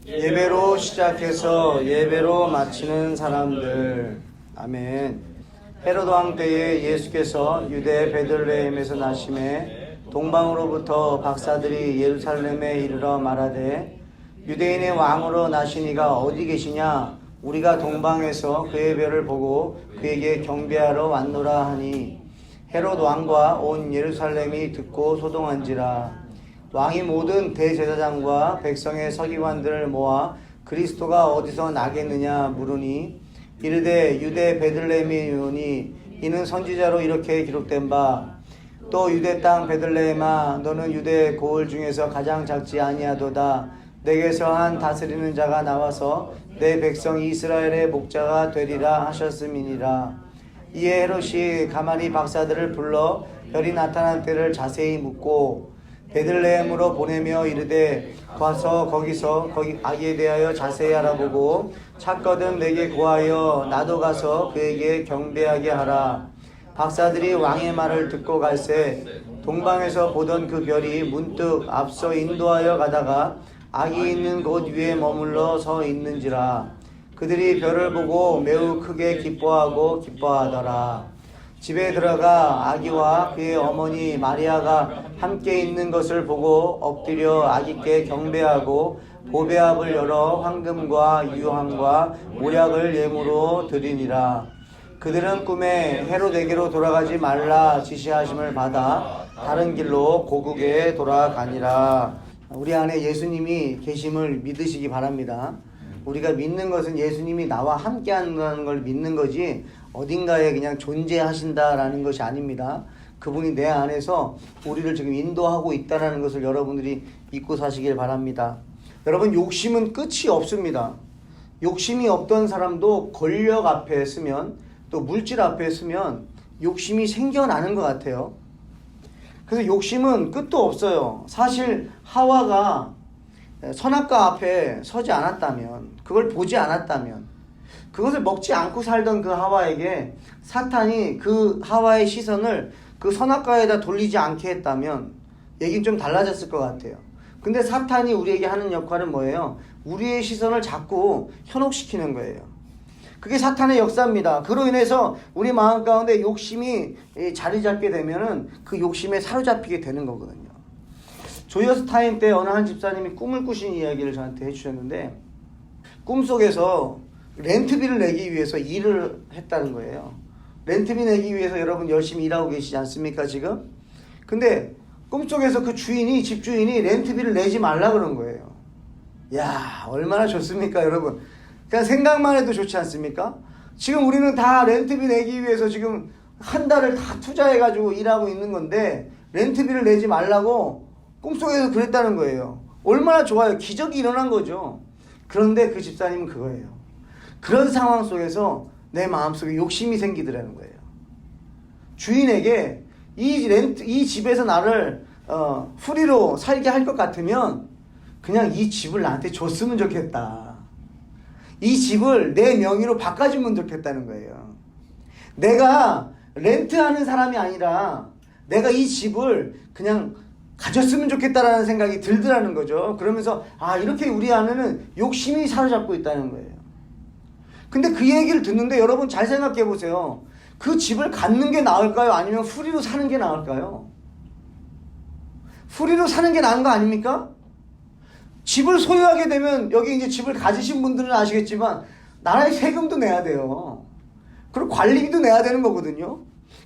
예배로 시작해서 예배로 마치는 사람들. 아멘. 헤로드 왕 때에 예수께서 유대 베들레헴에서 나심에 동방으로부터 박사들이 예루살렘에 이르러 말하되 유대인의 왕으로 나신 이가 어디 계시냐? 우리가 동방에서 그의 별을 보고 그에게 경배하러 왔노라 하니 헤롯 왕과 온 예루살렘이 듣고 소동한지라. 왕이 모든 대제사장과 백성의 서기관들을 모아 그리스도가 어디서 나겠느냐 물으니 이르되 유대 베들레헴이오니 이는 선지자로 이렇게 기록된 바 또 유대 땅 베들레헴아 너는 유대 고을 중에서 가장 작지 아니하도다. 내게서 한 다스리는 자가 나와서 내 백성 이스라엘의 목자가 되리라 하셨음이니라. 이에 헤롯이 가만히 박사들을 불러 별이 나타난 때를 자세히 묻고 베들레헴으로 보내며 이르되 가서 거기서 아기에 대하여 자세히 알아보고 찾거든 내게 구하여 나도 가서 그에게 경배하게 하라. 박사들이 왕의 말을 듣고 갈새 동방에서 보던 그 별이 문득 앞서 인도하여 가다가 아기 있는 곳 위에 머물러 서 있는지라. 그들이 별을 보고 매우 크게 기뻐하더라. 집에 들어가 아기와 그의 어머니 마리아가 함께 있는 것을 보고 엎드려 아기께 경배하고 보배압을 열어 황금과 유황과 모략을 예물로 드리니라. 그들은 꿈에 헤롯에게로 돌아가지 말라 지시하심을 받아 다른 길로 고국에 돌아가니라. 우리 안에 예수님이 계심을 믿으시기 바랍니다. 우리가 믿는 것은 예수님이 나와 함께 한다는 걸 믿는 거지 어딘가에 그냥 존재하신다라는 것이 아닙니다. 그분이 내 안에서 우리를 지금 인도하고 있다는 것을 여러분들이 믿고 사시길 바랍니다. 여러분, 욕심은 끝이 없습니다. 욕심이 없던 사람도 권력 앞에 서면 또 물질 앞에 서면 욕심이 생겨나는 것 같아요. 그래서 욕심은 끝도 없어요. 사실 하와가 선악과 앞에 서지 않았다면, 그걸 보지 않았다면, 그것을 먹지 않고 살던 그 하와에게 사탄이 그 하와의 시선을 그 선악과에다 돌리지 않게 했다면 얘기는 좀 달라졌을 것 같아요. 근데 사탄이 우리에게 하는 역할은 뭐예요? 우리의 시선을 자꾸 현혹시키는 거예요. 그게 사탄의 역사입니다. 그로 인해서 우리 마음 가운데 욕심이 자리 잡게 되면은 그 욕심에 사로잡히게 되는 거거든요. 조이어스 타임 때 어느 한 집사님이 꿈을 꾸신 이야기를 저한테 해주셨는데, 꿈속에서 렌트비를 내기 위해서 일을 했다는 거예요. 렌트비 내기 위해서 여러분 열심히 일하고 계시지 않습니까 지금? 근데 꿈속에서 그 주인이, 집주인이 렌트비를 내지 말라 그런 거예요. 야, 얼마나 좋습니까 여러분? 그냥 생각만 해도 좋지 않습니까? 지금 우리는 다 렌트비 내기 위해서 지금 한 달을 다 투자해가지고 일하고 있는 건데 렌트비를 내지 말라고 꿈속에서 그랬다는 거예요. 얼마나 좋아요. 기적이 일어난 거죠. 그런데 그 집사님은 그거예요. 그런 상황 속에서 내 마음속에 욕심이 생기더라는 거예요. 주인에게 이 집에서 나를 프리로 살게 할 것 같으면 그냥 이 집을 나한테 줬으면 좋겠다. 이 집을 내 명의로 바꿔주면 좋겠다는 거예요. 내가 렌트하는 사람이 아니라 내가 이 집을 그냥 가졌으면 좋겠다라는 생각이 들더라는 거죠. 그러면서 이렇게 우리 안에는 욕심이 사로잡고 있다는 거예요. 근데 그 얘기를 듣는데 여러분 잘 생각해 보세요. 그 집을 갖는 게 나을까요? 아니면 프리로 사는 게 나을까요? 프리로 사는 게 나은 거 아닙니까? 집을 소유하게 되면, 여기 이제 집을 가지신 분들은 아시겠지만 나라에 세금도 내야 돼요. 그리고 관리비도 내야 되는 거거든요.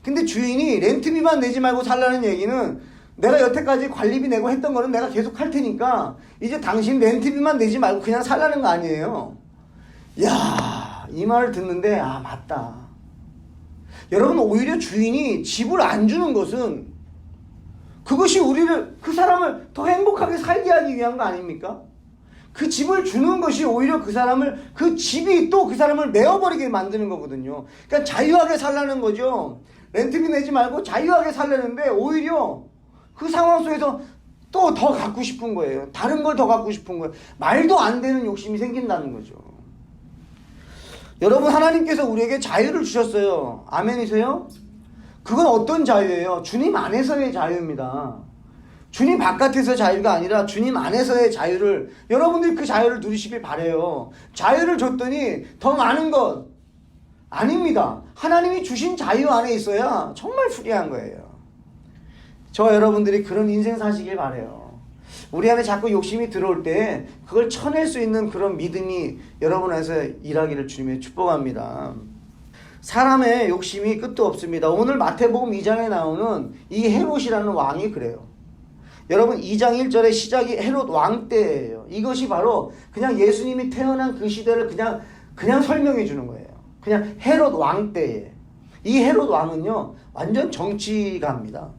근데 주인이 렌트비만 내지 말고 살라는 얘기는 내가 여태까지 관리비 내고 했던 거는 내가 계속 할 테니까 이제 당신 렌트비만 내지 말고 그냥 살라는 거 아니에요. 야, 이 말을 듣는데 맞다. 여러분, 오히려 주인이 집을 안 주는 것은 그것이 그 사람을 더 행복하게 살게 하기 위한 거 아닙니까? 그 집을 주는 것이 오히려 그 집이 또 그 사람을 메어버리게 만드는 거거든요. 그러니까 자유하게 살라는 거죠. 렌트비 내지 말고 자유하게 살라는데 오히려 그 상황 속에서 또 더 갖고 싶은 거예요. 다른 걸 더 갖고 싶은 거예요. 말도 안 되는 욕심이 생긴다는 거죠. 여러분, 하나님께서 우리에게 자유를 주셨어요. 아멘이세요? 그건 어떤 자유예요? 주님 안에서의 자유입니다. 주님 바깥에서 자유가 아니라 주님 안에서의 자유를, 여러분들이 그 자유를 누리시길 바래요. 자유를 줬더니 더 많은 것 아닙니다. 하나님이 주신 자유 안에 있어야 정말 프리한 거예요. 저와 여러분들이 그런 인생 사시길 바래요. 우리 안에 자꾸 욕심이 들어올 때 그걸 쳐낼 수 있는 그런 믿음이 여러분 안에서 일하기를 주님의 축복합니다. 사람의 욕심이 끝도 없습니다. 오늘 마태복음 2장에 나오는 이 헤롯이라는 왕이 그래요. 여러분 2장 1절의 시작이 헤롯 왕 때예요. 이것이 바로 그냥 예수님이 태어난 그 시대를 그냥 설명해 주는 거예요. 그냥 헤롯 왕 때에. 이 헤롯 왕은요 완전 정치가입니다.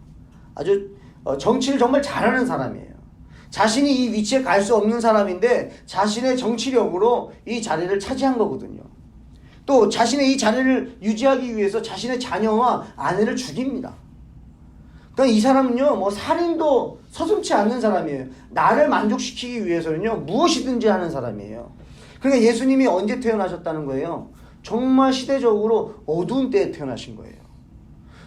아주 정치를 정말 잘하는 사람이에요. 자신이 이 위치에 갈 수 없는 사람인데 자신의 정치력으로 이 자리를 차지한 거거든요. 또 자신의 이 자리를 유지하기 위해서 자신의 자녀와 아내를 죽입니다. 그러니까 이 사람은요 뭐 살인도 서슴지 않는 사람이에요. 나를 만족시키기 위해서는요 무엇이든지 하는 사람이에요. 그러니까 예수님이 언제 태어나셨다는 거예요? 정말 시대적으로 어두운 때에 태어나신 거예요.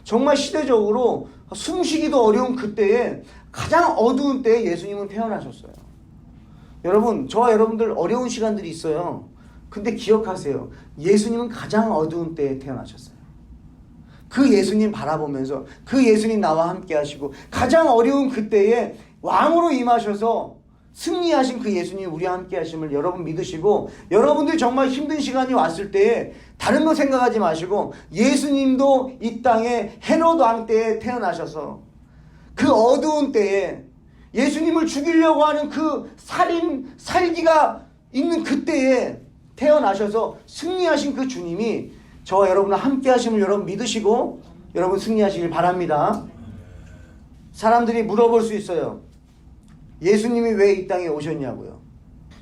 정말 시대적으로 숨쉬기도 어려운 그때에 가장 어두운 때에 예수님은 태어나셨어요. 여러분, 저와 여러분들 어려운 시간들이 있어요. 근데 기억하세요. 예수님은 가장 어두운 때에 태어나셨어요. 그 예수님 바라보면서 그 예수님 나와 함께 하시고 가장 어려운 그때에 왕으로 임하셔서 승리하신 그 예수님 우리와 함께 하심을 여러분 믿으시고, 여러분들이 정말 힘든 시간이 왔을 때에 다른 거 생각하지 마시고 예수님도 이 땅에 헤롯 왕 때에 태어나셔서 그 어두운 때에 예수님을 죽이려고 하는 그 살기가 있는 그때에 태어나셔서 승리하신 그 주님이 저와 여러분과 함께 하심을 여러분 믿으시고 여러분 승리하시길 바랍니다. 사람들이 물어볼 수 있어요. 예수님이 왜 이 땅에 오셨냐고요.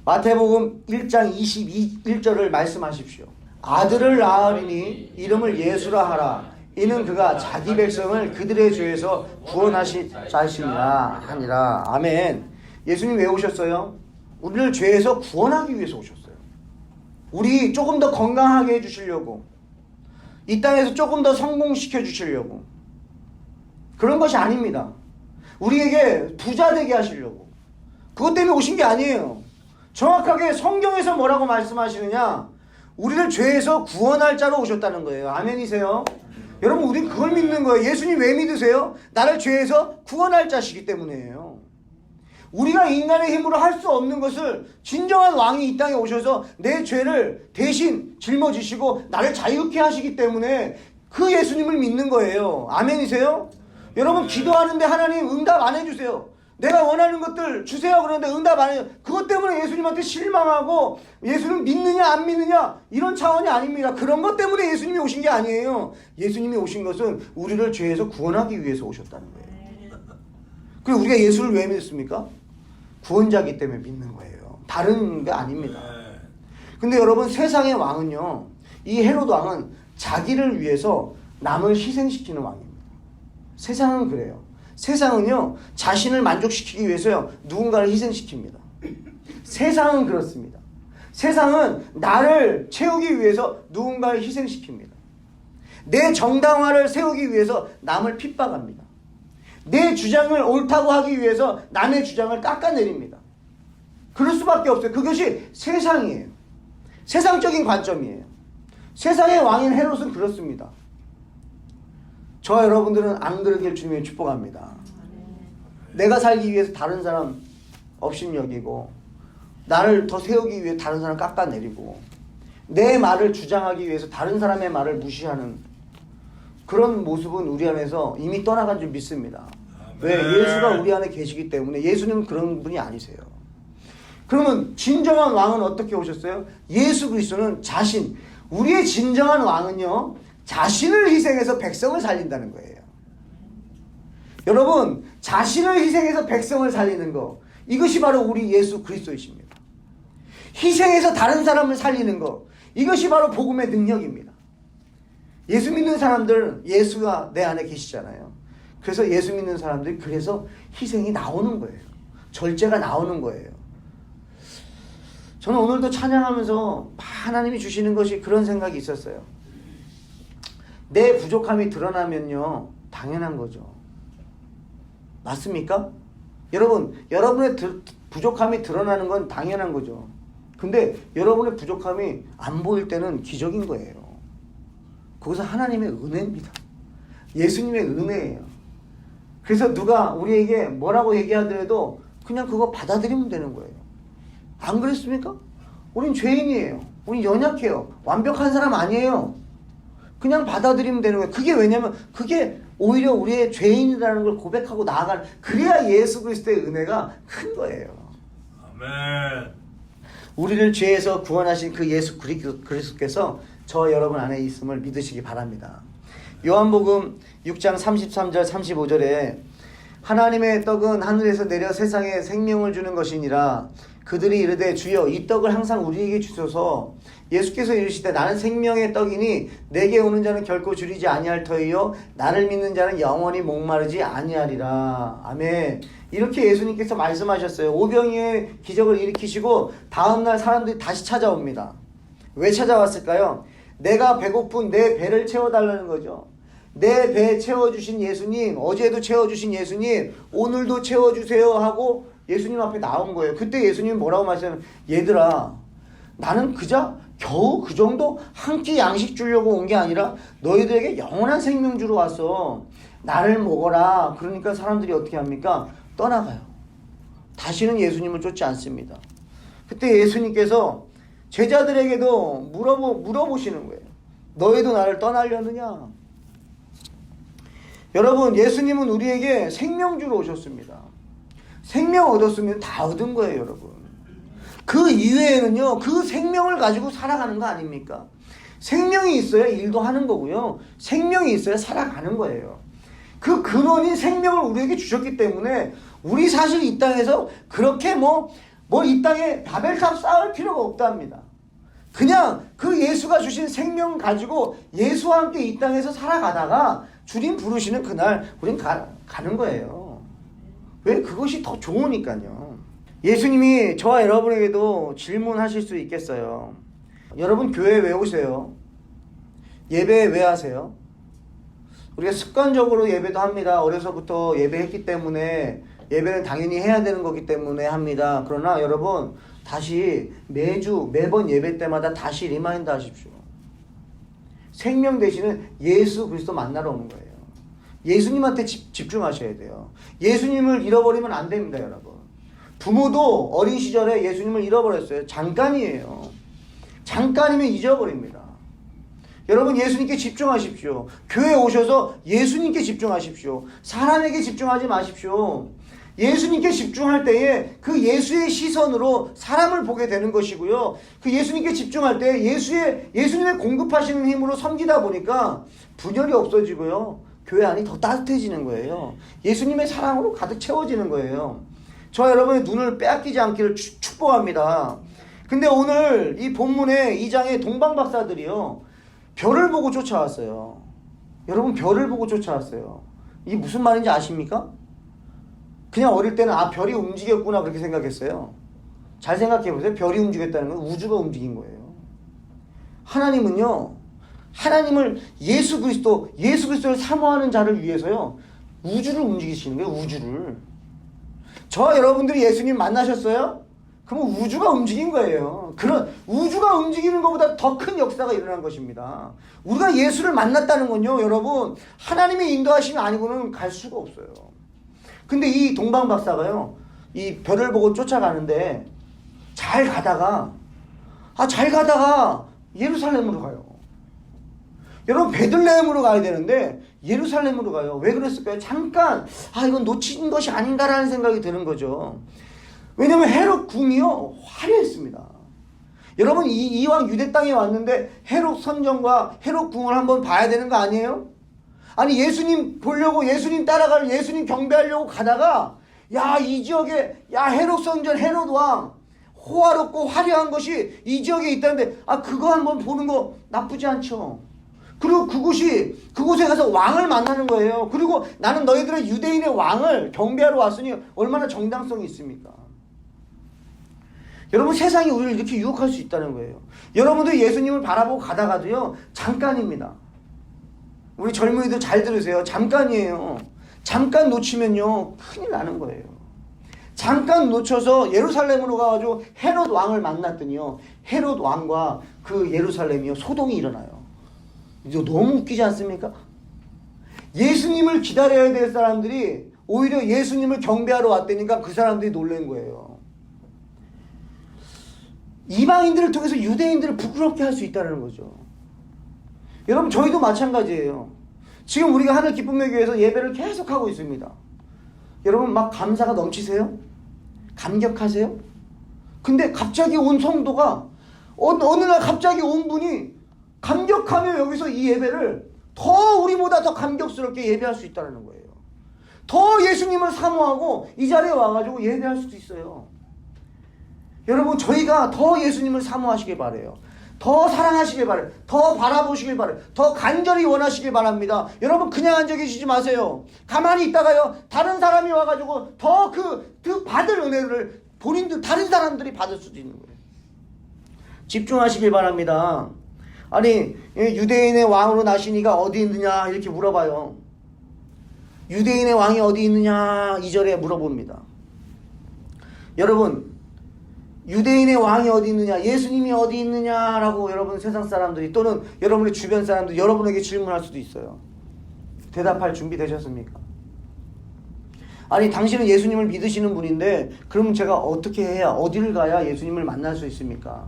마태복음 1장 21절을 말씀하십시오. 아들을 낳으리니 이름을 예수라 하라. 이는 그가 자기 백성을 그들의 죄에서 구원하실 자시니라 하니라. 아멘. 예수님 왜 오셨어요? 우리를 죄에서 구원하기 위해서 오셨어요. 우리 조금 더 건강하게 해주시려고, 이 땅에서 조금 더 성공시켜 주시려고, 그런 것이 아닙니다. 우리에게 부자 되게 하시려고. 그것 때문에 오신 게 아니에요. 정확하게 성경에서 뭐라고 말씀하시느냐? 우리를 죄에서 구원할 자로 오셨다는 거예요. 아멘이세요? 여러분, 우린 그걸 믿는 거예요. 예수님 왜 믿으세요? 나를 죄에서 구원할 자시기 때문이에요. 우리가 인간의 힘으로 할 수 없는 것을 진정한 왕이 이 땅에 오셔서 내 죄를 대신 짊어지시고 나를 자유케 하시기 때문에 그 예수님을 믿는 거예요. 아멘이세요? 여러분, 기도하는데 하나님 응답 안 해주세요. 내가 원하는 것들 주세요 그러는데 응답 안 해요. 그것 때문에 예수님한테 실망하고 예수님 믿느냐 안 믿느냐 이런 차원이 아닙니다. 그런 것 때문에 예수님이 오신 게 아니에요. 예수님이 오신 것은 우리를 죄에서 구원하기 위해서 오셨다는 거예요. 그리고 우리가 예수를 왜 믿습니까? 구원자이기 때문에 믿는 거예요. 다른 게 아닙니다. 근데 여러분, 세상의 왕은요, 이 헤롯 왕은 자기를 위해서 남을 희생시키는 왕입니다. 세상은 그래요. 세상은요 자신을 만족시키기 위해서요 누군가를 희생시킵니다. 세상은 그렇습니다. 세상은 나를 채우기 위해서 누군가를 희생시킵니다. 내 정당화를 세우기 위해서 남을 핍박합니다. 내 주장을 옳다고 하기 위해서 남의 주장을 깎아내립니다. 그럴 수밖에 없어요. 그것이 세상이에요. 세상적인 관점이에요. 세상의 왕인 헤롯은 그렇습니다. 저와 여러분들은 안 그러길 주님이 축복합니다. 내가 살기 위해서 다른 사람 업신여기고, 나를 더 세우기 위해 다른 사람 깎아내리고, 내 말을 주장하기 위해서 다른 사람의 말을 무시하는 그런 모습은 우리 안에서 이미 떠나간 줄 믿습니다. 왜? 예수가 우리 안에 계시기 때문에. 예수님은 그런 분이 아니세요. 그러면 진정한 왕은 어떻게 오셨어요? 예수 그리스도는 우리의 진정한 왕은요 자신을 희생해서 백성을 살린다는 거예요. 여러분, 자신을 희생해서 백성을 살리는 거, 이것이 바로 우리 예수 그리스도이십니다. 희생해서 다른 사람을 살리는 거, 이것이 바로 복음의 능력입니다. 예수 믿는 사람들, 예수가 내 안에 계시잖아요. 그래서 예수 믿는 사람들이 그래서 희생이 나오는 거예요. 절제가 나오는 거예요. 저는 오늘도 찬양하면서 하나님이 주시는 것이 그런 생각이 있었어요. 내 부족함이 드러나면요 당연한 거죠. 맞습니까? 여러분, 여러분의 부족함이 드러나는 건 당연한 거죠. 근데 여러분의 부족함이 안 보일 때는 기적인 거예요. 그것은 하나님의 은혜입니다. 예수님의 은혜예요. 그래서 누가 우리에게 뭐라고 얘기하더라도 그냥 그거 받아들이면 되는 거예요. 안 그랬습니까? 우린 죄인이에요. 우린 연약해요. 완벽한 사람 아니에요. 그냥 받아들이면 되는 거예요. 그게 왜냐면 그게 오히려 우리의 죄인이라는 걸 고백하고 나아가는, 그래야 예수 그리스도의 은혜가 큰 거예요. 아멘. 우리를 죄에서 구원하신 그 예수 그리스도께서 저 여러분 안에 있음을 믿으시기 바랍니다. 요한복음 6장 33절 35절에 하나님의 떡은 하늘에서 내려 세상에 생명을 주는 것이니라. 그들이 이르되 주여 이 떡을 항상 우리에게 주소서. 예수께서 이르시되 나는 생명의 떡이니 내게 오는 자는 결코 줄이지 아니할 터이요 나를 믿는 자는 영원히 목마르지 아니하리라. 아멘. 이렇게 예수님께서 말씀하셨어요. 오병이의 기적을 일으키시고 다음날 사람들이 다시 찾아옵니다. 왜 찾아왔을까요? 내가 배고픈 내 배를 채워달라는 거죠. 내 배 채워주신 예수님, 어제도 채워주신 예수님, 오늘도 채워주세요 하고 예수님 앞에 나온 거예요. 그때 예수님이 뭐라고 말씀하셨냐면, 얘들아, 나는 겨우 그 정도 한 끼 양식 주려고 온 게 아니라 너희들에게 영원한 생명 주러 왔어. 나를 먹어라. 그러니까 사람들이 어떻게 합니까? 떠나가요. 다시는 예수님을 쫓지 않습니다. 그때 예수님께서 제자들에게도 물어보시는 거예요. 너희도 나를 떠나려느냐? 여러분, 예수님은 우리에게 생명 주러 오셨습니다. 생명 얻었으면 다 얻은 거예요, 여러분. 그 이외에는요, 그 생명을 가지고 살아가는 거 아닙니까? 생명이 있어야 일도 하는 거고요. 생명이 있어야 살아가는 거예요. 그 근원인 생명을 우리에게 주셨기 때문에 우리 사실 이 땅에서 그렇게 이 땅에 바벨탑 쌓을 필요가 없답니다. 그냥 그 예수가 주신 생명 가지고 예수와 함께 이 땅에서 살아가다가 주님 부르시는 그날 우린 가는 거예요. 왜? 그것이 더 좋으니까요. 예수님이 저와 여러분에게도 질문하실 수 있겠어요. 여러분 교회에 왜 오세요? 예배 왜 하세요? 우리가 습관적으로 예배도 합니다. 어려서부터 예배했기 때문에 예배는 당연히 해야 되는 거기 때문에 합니다. 그러나 여러분 다시 매번 예배 때마다 다시 리마인드 하십시오. 생명 되시는 예수 그리스도 만나러 오는 거예요. 예수님한테 집중하셔야 돼요. 예수님을 잃어버리면 안 됩니다, 여러분. 부모도 어린 시절에 예수님을 잃어버렸어요. 잠깐이에요. 잠깐이면 잊어버립니다. 여러분 예수님께 집중하십시오. 교회에 오셔서 예수님께 집중하십시오. 사람에게 집중하지 마십시오. 예수님께 집중할 때에 그 예수의 시선으로 사람을 보게 되는 것이고요. 그 예수님께 집중할 때 예수님의 공급하시는 힘으로 섬기다 보니까 분열이 없어지고요. 교회 안이 더 따뜻해지는 거예요. 예수님의 사랑으로 가득 채워지는 거예요. 저 여러분의 눈을 빼앗기지 않기를 축복합니다. 근데 오늘 이 본문의 2장의 동방박사들이요. 별을 보고 쫓아왔어요. 여러분 별을 보고 쫓아왔어요. 이게 무슨 말인지 아십니까? 그냥 어릴 때는 별이 움직였구나 그렇게 생각했어요. 잘 생각해 보세요. 별이 움직였다는 건 우주가 움직인 거예요. 하나님은요. 하나님을 예수 그리스도를 사모하는 자를 위해서요. 우주를 움직이시는 거예요. 우주를. 저와 여러분들이 예수님 만나셨어요? 그러면 우주가 움직인 거예요. 그런 우주가 움직이는 것보다 더 큰 역사가 일어난 것입니다. 우리가 예수를 만났다는 건요. 여러분 하나님의 인도하심이 아니고는 갈 수가 없어요. 근데 이 동방박사가요. 이 별을 보고 쫓아가는데 잘 가다가 예루살렘으로 가요. 여러분 베들레헴으로 가야 되는데 예루살렘으로 가요. 왜 그랬을까요? 잠깐 이건 놓친 것이 아닌가라는 생각이 드는 거죠. 왜냐면 헤롯 궁이요 화려했습니다. 여러분 이왕 유대 땅에 왔는데 헤롯 선정과 헤롯 궁을 한번 봐야 되는 거 아니에요? 아니 예수님 보려고 예수님 따라갈 예수님 경배하려고 가다가 이 지역에 헤롯 선전 헤롯 왕 호화롭고 화려한 것이 이 지역에 있다는데 그거 한번 보는 거 나쁘지 않죠. 그리고 그곳에 가서 왕을 만나는 거예요. 그리고 나는 너희들의 유대인의 왕을 경배하러 왔으니 얼마나 정당성이 있습니까? 여러분 세상이 우리를 이렇게 유혹할 수 있다는 거예요. 여러분들 예수님을 바라보고 가다가도요 잠깐입니다. 우리 젊은이들 잘 들으세요. 잠깐이에요. 잠깐 놓치면요 큰일 나는 거예요. 잠깐 놓쳐서 예루살렘으로 가가지고 헤롯 왕을 만났더니요, 헤롯 왕과 그 예루살렘이요 소동이 일어나요. 이거 너무 웃기지 않습니까? 예수님을 기다려야 될 사람들이 오히려 예수님을 경배하러 왔다니까 그 사람들이 놀란 거예요. 이방인들을 통해서 유대인들을 부끄럽게 할 수 있다는 거죠. 여러분, 저희도 마찬가지예요. 지금 우리가 하늘 기쁨의 교회에서 예배를 계속하고 있습니다. 여러분, 막 감사가 넘치세요? 감격하세요? 근데 갑자기 온 성도가 어느 날 갑자기 온 분이 감격하며 여기서 이 예배를 더 우리보다 더 감격스럽게 예배할 수 있다는 거예요. 더 예수님을 사모하고 이 자리에 와가지고 예배할 수도 있어요. 여러분, 저희가 더 예수님을 사모하시길 바라요. 더 사랑하시길 바라요. 더 바라보시길 바라요. 더 간절히 원하시길 바랍니다. 여러분, 그냥 앉아 계시지 마세요. 가만히 있다가요, 다른 사람이 와가지고 더 그 받을 은혜를 본인들, 다른 사람들이 받을 수도 있는 거예요. 집중하시길 바랍니다. 아니, 유대인의 왕으로 나시니가 어디 있느냐 이렇게 물어봐요. 유대인의 왕이 어디 있느냐 2절에 물어봅니다. 여러분, 유대인의 왕이 어디 있느냐, 예수님이 어디 있느냐라고 여러분 세상 사람들이 또는 여러분의 주변 사람들이 여러분에게 질문할 수도 있어요. 대답할 준비 되셨습니까? 아니, 당신은 예수님을 믿으시는 분인데 그러면 제가 어떻게 해야, 어디를 가야 예수님을 만날 수 있습니까?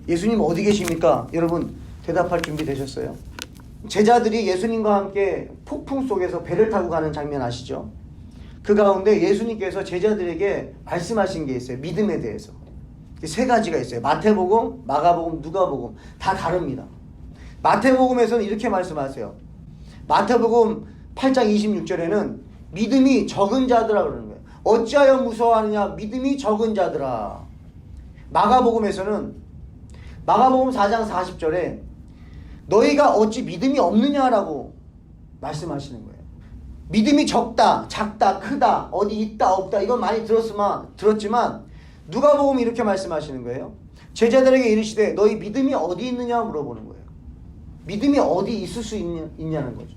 예수님 어디 계십니까? 여러분 대답할 준비 되셨어요? 제자들이 예수님과 함께 폭풍 속에서 배를 타고 가는 장면 아시죠? 그 가운데 예수님께서 제자들에게 말씀하신 게 있어요. 믿음에 대해서. 3가지가 있어요. 마태복음, 마가복음, 누가복음. 다 다릅니다. 마태복음에서는 이렇게 말씀하세요. 마태복음 8장 26절에는 믿음이 적은 자들아 그러는 거예요. 어찌하여 무서워하느냐, 믿음이 적은 자들아. 마가복음에서는 마가복음 4장 40절에 너희가 어찌 믿음이 없느냐라고 말씀하시는 거예요. 믿음이 적다, 작다, 크다, 어디 있다, 없다, 이건 많이 들었지만 누가복음이 이렇게 말씀하시는 거예요. 제자들에게 이르시되 너희 믿음이 어디 있느냐 물어보는 거예요. 믿음이 어디 있을 수 있냐는 거죠.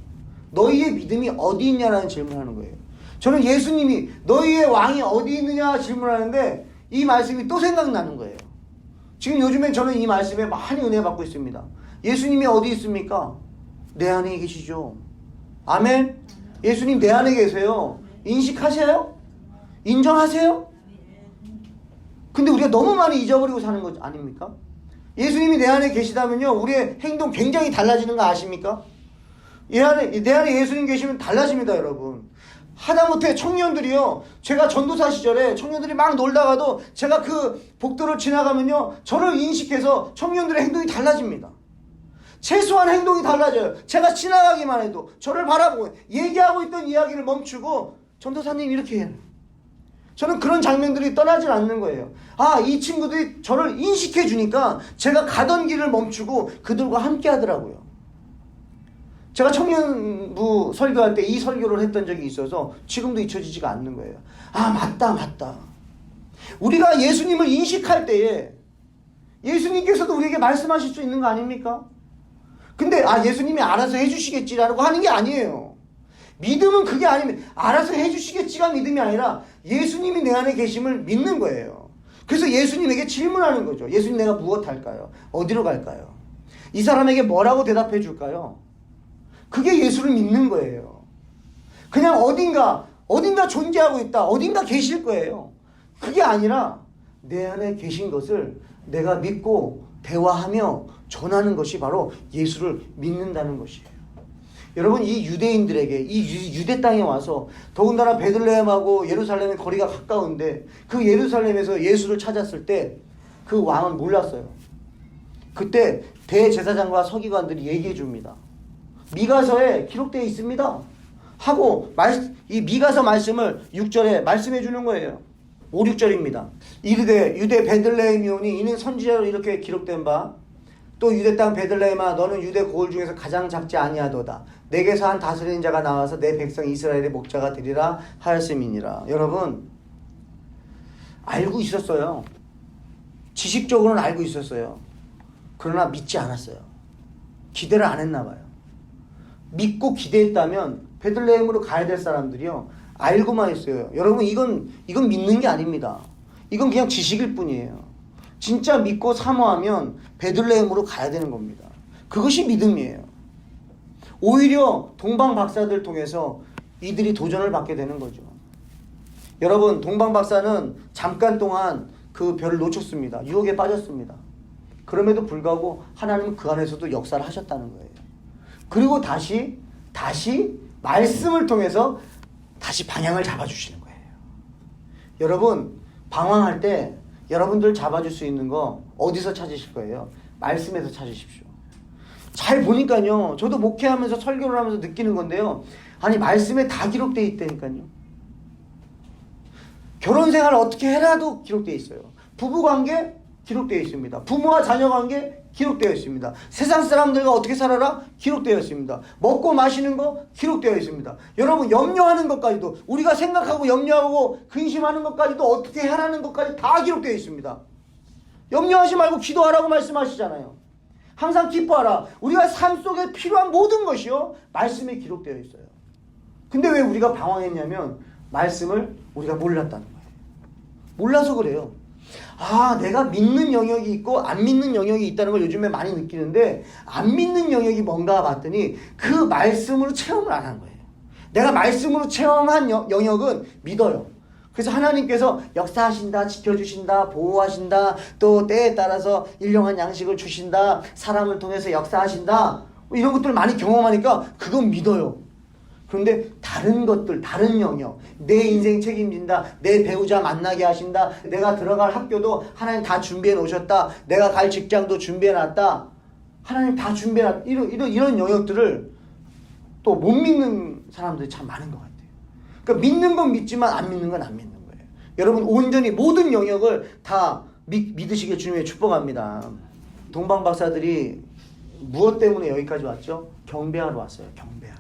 너희의 믿음이 어디 있냐라는 질문을 하는 거예요. 저는 예수님이 너희의 왕이 어디 있느냐 질문하는데 이 말씀이 또 생각나는 거예요. 지금 요즘에 저는 이 말씀에 많이 은혜 받고 있습니다. 예수님이 어디 있습니까? 내 안에 계시죠. 아멘. 예수님 내 안에 계세요. 인식하세요? 인정하세요? 근데 우리가 너무 많이 잊어버리고 사는 거 아닙니까? 예수님이 내 안에 계시다면요, 우리의 행동 굉장히 달라지는 거 아십니까? 내 안에 예수님 계시면 달라집니다, 여러분. 하다못해 청년들이요, 제가 전도사 시절에 청년들이 막 놀다가도 제가 그 복도를 지나가면요, 저를 인식해서 청년들의 행동이 달라집니다. 최소한 행동이 달라져요. 제가 지나가기만 해도 저를 바라보고 얘기하고 있던 이야기를 멈추고 전도사님 이렇게 해요. 저는 그런 장면들이 떠나질 않는 거예요. 아, 이 친구들이 저를 인식해 주니까 제가 가던 길을 멈추고 그들과 함께 하더라고요. 제가 청년부 설교할 때 이 설교를 했던 적이 있어서 지금도 잊혀지지가 않는 거예요. 아, 맞다. 우리가 예수님을 인식할 때에 예수님께서도 우리에게 말씀하실 수 있는 거 아닙니까? 근데 예수님이 알아서 해주시겠지라고 하는 게 아니에요. 믿음은 그게 아니면 알아서 해주시겠지가 믿음이 아니라 예수님이 내 안에 계심을 믿는 거예요. 그래서 예수님에게 질문하는 거죠. 예수님, 내가 무엇 할까요? 어디로 갈까요? 이 사람에게 뭐라고 대답해 줄까요? 그게 예수를 믿는 거예요. 그냥 어딘가 존재하고 있다, 어딘가 계실 거예요. 그게 아니라 내 안에 계신 것을 내가 믿고 대화하며 전하는 것이 바로 예수를 믿는다는 것이에요. 여러분, 이 유대인들에게, 이 유대 땅에 와서 더군다나 베들레헴하고 예루살렘의 거리가 가까운데 그 예루살렘에서 예수를 찾았을 때 그 왕은 몰랐어요. 그때 대제사장과 서기관들이 얘기해 줍니다. 미가서에 기록되어 있습니다 하고 이 미가서 말씀을 6절에 말씀해 주는 거예요. 5, 6절입니다. 이르되 유대 베들레헴이오니 이는 선지자로 이렇게 기록된 바 또 유대 땅 베들레헴아 너는 유대 고을 중에서 가장 작지 아니하도다. 내게서 한 다스리는 자가 나와서 내 백성 이스라엘의 목자가 되리라 하였음이니라. 여러분, 알고 있었어요. 지식적으로는 알고 있었어요. 그러나 믿지 않았어요. 기대를 안 했나 봐요. 믿고 기대했다면 베들레헴으로 가야 될 사람들이요, 알고만 있어요. 여러분 이건 믿는 게 아닙니다. 이건 그냥 지식일 뿐이에요. 진짜 믿고 사모하면 베들레헴으로 가야 되는 겁니다. 그것이 믿음이에요. 오히려 동방 박사들 통해서 이들이 도전을 받게 되는 거죠. 여러분 동방 박사는 잠깐 동안 그 별을 놓쳤습니다. 유혹에 빠졌습니다. 그럼에도 불구하고 하나님은 그 안에서도 역사를 하셨다는 거예요. 그리고 다시 말씀을 통해서 다시 방향을 잡아주시는 거예요. 여러분 방황할 때 여러분들 잡아줄 수 있는 거 어디서 찾으실 거예요? 말씀에서 찾으십시오. 잘 보니까요. 저도 목회하면서 설교를 하면서 느끼는 건데요. 아니 말씀에 다 기록되어 있다니까요. 결혼생활 어떻게 해라도 기록되어 있어요. 부부관계 기록되어 있습니다. 부모와 자녀관계 기록되어 있습니다. 세상 사람들과 어떻게 살아라 기록되어 있습니다. 먹고 마시는 거 기록되어 있습니다. 여러분 염려하는 것까지도 우리가 생각하고 염려하고 근심하는 것까지도 어떻게 하라는 것까지 다 기록되어 있습니다. 염려하지 말고 기도하라고 말씀하시잖아요. 항상 기뻐하라. 우리가 삶 속에 필요한 모든 것이요 말씀에 기록되어 있어요. 근데 왜 우리가 방황했냐면 말씀을 우리가 몰랐다는 거예요. 몰라서 그래요. 아, 내가 믿는 영역이 있고 안 믿는 영역이 있다는 걸 요즘에 많이 느끼는데 안 믿는 영역이 뭔가 봤더니 그 말씀으로 체험을 안 한 거예요. 내가 말씀으로 체험한 영역은 믿어요. 그래서 하나님께서 역사하신다, 지켜주신다, 보호하신다, 또 때에 따라서 일용한 양식을 주신다, 사람을 통해서 역사하신다, 이런 것들을 많이 경험하니까 그건 믿어요. 그런데 다른 것들, 다른 영역, 내 인생 책임진다, 내 배우자 만나게 하신다, 내가 들어갈 학교도 하나님 다 준비해 놓으셨다, 내가 갈 직장도 준비해 놨다, 하나님 다 준비해 놨다, 이런 영역들을 또 못 믿는 사람들이 참 많은 것 같아요. 그러니까 믿는 건 믿지만 안 믿는 건 안 믿는 거예요. 여러분 온전히 모든 영역을 다 믿으시길 주님의 축복합니다. 동방 박사들이 무엇 때문에 여기까지 왔죠? 경배하러 왔어요. 경배하러.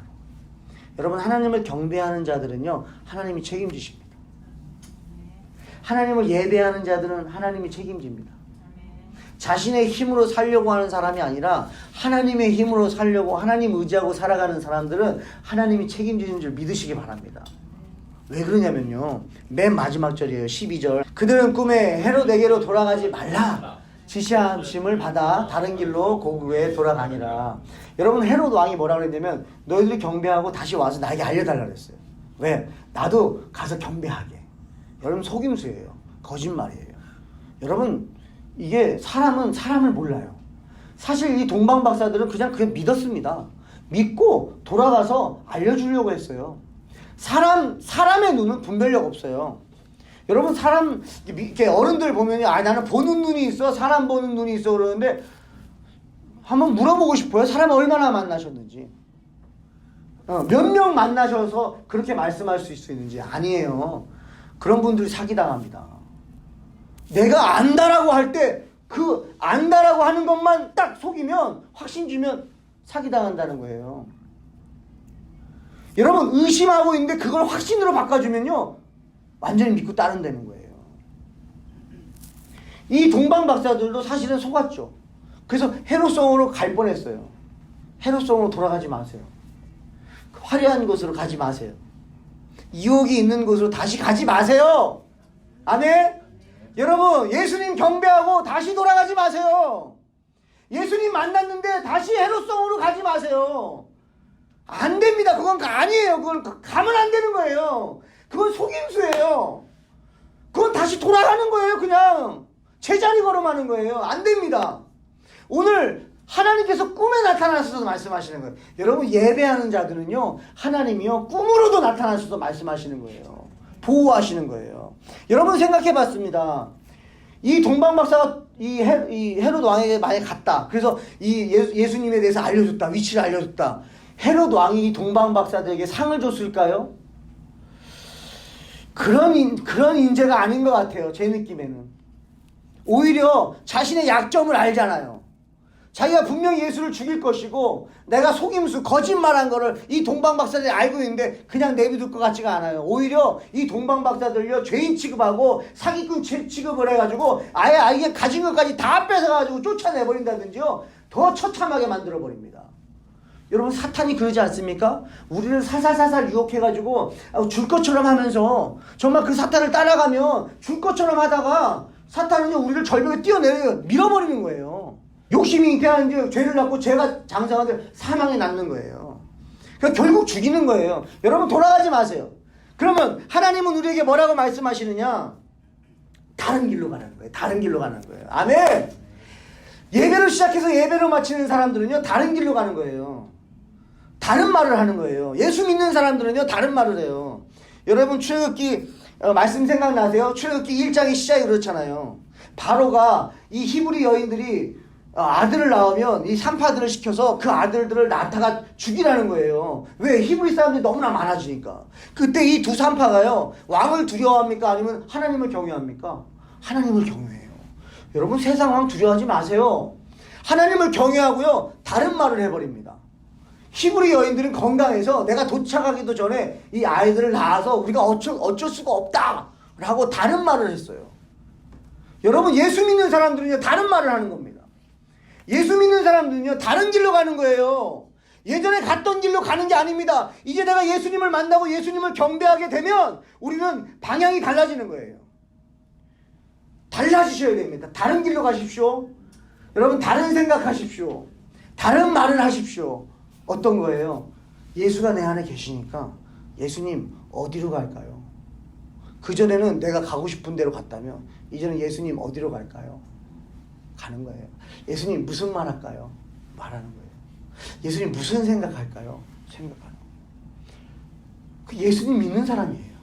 여러분 하나님을 경배하는 자들은요 하나님이 책임지십니다. 하나님을 예배하는 자들은 하나님이 책임집니다. 자신의 힘으로 살려고 하는 사람이 아니라 하나님의 힘으로 살려고 하나님 의지하고 살아가는 사람들은 하나님이 책임지는 줄 믿으시기 바랍니다. 왜 그러냐면요 맨 마지막 절이에요. 12절. 그들은 꿈에 헤롯에게로 돌아가지 말라 지시하심을 받아 다른 길로 고국에 돌아가니라. 여러분 헤롯 왕이 뭐라고 그랬냐면 너희들이 경배하고 다시 와서 나에게 알려달라 그랬어요. 왜? 나도 가서 경배하게. 여러분 속임수예요. 거짓말이에요. 여러분 이게 사람은 사람을 몰라요. 사실 이 동방 박사들은 그냥 믿었습니다. 믿고 돌아가서 알려주려고 했어요. 사람의 눈은 분별력 없어요. 여러분 사람 이렇게 어른들 보면 나는 보는 눈이 있어, 사람 보는 눈이 있어 그러는데 한번 물어보고 싶어요. 사람 얼마나 만나셨는지, 몇 명 만나셔서 그렇게 말씀할 수 있는지. 아니에요. 그런 분들이 사기당합니다. 내가 안다라고 할 때 그 안다라고 하는 것만 딱 속이면 확신 주면 사기당한다는 거예요. 여러분 의심하고 있는데 그걸 확신으로 바꿔주면요 완전히 믿고 따른다는 거예요. 이 동방 박사들도 사실은 속았죠. 그래서 헤롯성으로 갈 뻔했어요. 헤롯성으로 돌아가지 마세요. 화려한 곳으로 가지 마세요. 유혹이 있는 곳으로 다시 가지 마세요. 아멘. 여러분 예수님 경배하고 다시 돌아가지 마세요. 예수님 만났는데 다시 헤롯성으로 가지 마세요. 안 됩니다. 그건 아니에요. 그건 가면 안 되는 거예요. 그건 속임수예요. 그건 다시 돌아가는 거예요. 그냥 제자리 걸음하는 거예요. 안 됩니다. 오늘 하나님께서 꿈에 나타나셔서 말씀하시는 거예요. 여러분 예배하는 자들은요 하나님이요 꿈으로도 나타나셔서 말씀하시는 거예요. 보호하시는 거예요. 여러분 생각해 봤습니다. 이 동방 박사가 이 헤롯 왕에게 만약에 갔다. 그래서 이 예수님에 대해서 알려줬다. 위치를 알려줬다. 헤롯 왕이 이 동방 박사들에게 상을 줬을까요? 그런 인재가 아닌 것 같아요. 제 느낌에는. 오히려 자신의 약점을 알잖아요. 자기가 분명히 예수를 죽일 것이고 내가 속임수 거짓말한 거를 이 동방 박사들이 알고 있는데 그냥 내비둘 것 같지가 않아요. 오히려 이 동방 박사들요 죄인 취급하고 사기꾼 취급을 해가지고 아예 가진 것까지 다 뺏어가지고 쫓아내버린다든지요 더 처참하게 만들어버립니다. 여러분 사탄이 그러지 않습니까? 우리를 살살살살 유혹해가지고 줄 것처럼 하면서 정말 그 사탄을 따라가면 줄 것처럼 하다가 사탄은요 우리를 절벽에 뛰어내려 밀어버리는 거예요. 욕심이 잉태하는 죄를 낳고 죄가 장성하되 사망에 낳는 거예요. 그러니까 결국 죽이는 거예요. 여러분 돌아가지 마세요. 그러면 하나님은 우리에게 뭐라고 말씀하시느냐? 다른 길로 가는 거예요. 다른 길로 가는 거예요. 아멘. 예배를 시작해서 예배를 마치는 사람들은요 다른 길로 가는 거예요. 다른 말을 하는 거예요. 예수 믿는 사람들은요 다른 말을 해요. 여러분 출애굽기 말씀 생각나세요? 출애굽기 1장의 시작이 그렇잖아요. 바로가 이 히브리 여인들이 아들을 낳으면 이 산파들을 시켜서 그 아들들을 낳다가 죽이라는 거예요. 왜? 히브리 사람들이 너무나 많아지니까. 그때 이 두 산파가요 왕을 두려워합니까? 아니면 하나님을 경외합니까? 하나님을 경외해요. 여러분 세상 왕 두려워하지 마세요. 하나님을 경외하고요 다른 말을 해버립니다. 히브리 여인들은 건강해서 내가 도착하기도 전에 이 아이들을 낳아서 우리가 어쩔 수가 없다 라고 다른 말을 했어요. 여러분 예수 믿는 사람들은요 다른 말을 하는 겁니다. 예수 믿는 사람들은요 다른 길로 가는 거예요. 예전에 갔던 길로 가는 게 아닙니다. 이제 내가 예수님을 만나고 예수님을 경배하게 되면 우리는 방향이 달라지는 거예요. 달라지셔야 됩니다. 다른 길로 가십시오. 여러분 다른 생각하십시오. 다른 말을 하십시오. 어떤 거예요? 예수가 내 안에 계시니까 예수님 어디로 갈까요? 그전에는 내가 가고 싶은 데로 갔다면 이제는 예수님 어디로 갈까요? 가는 거예요. 예수님 무슨 말 할까요? 말하는 거예요. 예수님 무슨 생각할까요? 생각하는 거예요. 그 예수님 믿는 사람이에요.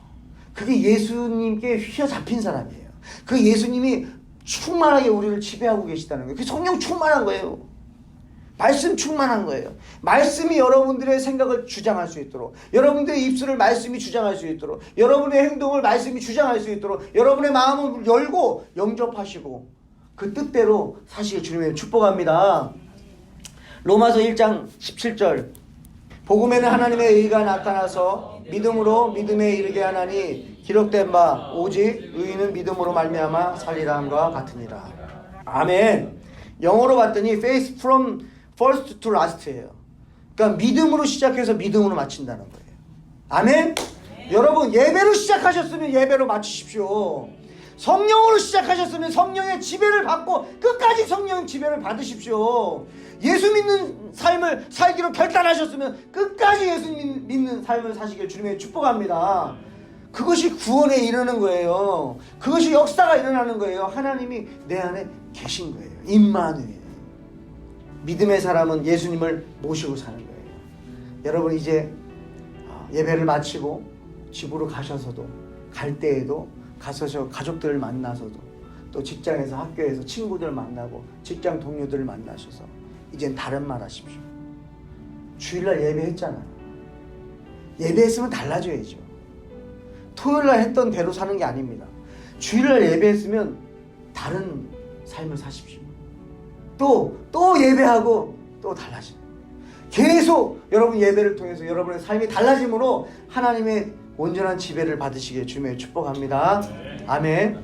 그게 예수님께 휘어잡힌 사람이에요. 그 예수님이 충만하게 우리를 지배하고 계시다는 거예요. 그 성령 충만한 거예요. 말씀 충만한 거예요. 말씀이 여러분들의 생각을 주장할 수 있도록, 여러분들의 입술을 말씀이 주장할 수 있도록, 여러분의 행동을 말씀이 주장할 수 있도록 여러분의 마음을 열고 영접하시고 그 뜻대로 사실 주님의 축복합니다. 로마서 1장 17절 복음에는 하나님의 의가 나타나서 믿음으로 믿음에 이르게 하나니 기록된 바 오직 의인은 믿음으로 말미암아 살리라 함과 같으니라. 아멘. 영어로 봤더니 faith from first to last예요. 그러니까 믿음으로 시작해서 믿음으로 마친다는 거예요. 아멘. 여러분 예배로 시작하셨으면 예배로 마치십시오. 성령으로 시작하셨으면 성령의 지배를 받고 끝까지 성령의 지배를 받으십시오. 예수 믿는 삶을 살기로 결단하셨으면 끝까지 예수 믿는 삶을 사시길 주님의 축복합니다. 그것이 구원에 이르는 거예요. 그것이 역사가 일어나는 거예요. 하나님이 내 안에 계신 거예요. 임마누엘. 믿음의 사람은 예수님을 모시고 사는 거예요. 여러분 이제 예배를 마치고 집으로 가셔서도 갈 때에도 가서 가족들을 만나서도 또 직장에서 학교에서 친구들 만나고 직장 동료들을 만나셔서 이젠 다른 말 하십시오. 주일날 예배했잖아요. 예배했으면 달라져야죠. 토요일날 했던 대로 사는 게 아닙니다. 주일날 예배했으면 다른 삶을 사십시오. 또 예배하고 또 달라집니다. 계속 여러분 예배를 통해서 여러분의 삶이 달라짐으로 하나님의 온전한 지배를 받으시기에 주님의 축복합니다. 아멘.